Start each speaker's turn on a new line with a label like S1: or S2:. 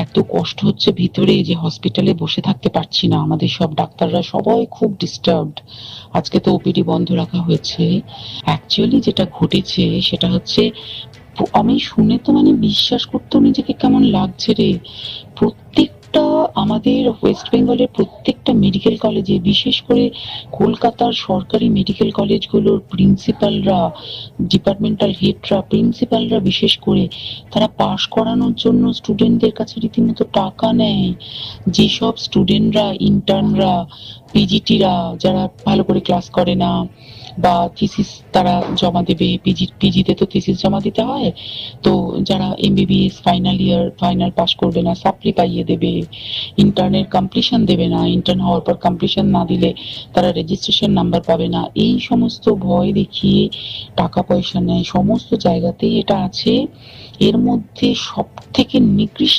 S1: এত কষ্ট হচ্ছে ভিতরে যে হসপিটালে বসে থাকতে পারছি না, আমাদের সব ডাক্তাররা সবাই খুব ডিস্টার্বড। আজকে তো ওপিডি বন্ধ রাখা হয়েছে। অ্যাকচুয়ালি যেটা ঘটেছে সেটা হচ্ছে, আমি শুনে তো মানে বিশ্বাস করতেও নিজেকে কেমন লাগছে রে। প্রত্যেকটা আমাদের ওয়েস্ট বেঙ্গলের প্রত্যেকটা মেডিকেল কলেজে, বিশেষ করে কলকাতার সরকারি মেডিকেল কলেজগুলোর প্রিন্সিপালরা, ডিপার্টমেন্টাল হেডরা, প্রিন্সিপালরা বিশেষ করে, তারা পাশ করানোর জন্য স্টুডেন্টদের কাছে রীতিমতো টাকা নেয়। যেসব স্টুডেন্টরা, ইন্টার্নরা, পিজিটিরা যারা ভালো করে ক্লাস করে না বা থিসিস তারা জমা দেবে, পিজিতে তো থিসিস জমা দিতে হয়, তো যারা MBBS final year final pass করবে না সাপ্লি পাইয়ে দেবে, ইন্টার্নের কমপ্লিশন দেবে না, ইন্টার্ন হওয়ার পর কমপ্লিশন না দিলে তারা রেজিস্ট্রেশন নাম্বার পাবে না, এই সমস্ত ভয় দেখিয়ে টাকা পয়সা নেয়। সমস্ত জায়গাতেই এটা আছে। এর মধ্যে সব থেকে নিকৃষ্ট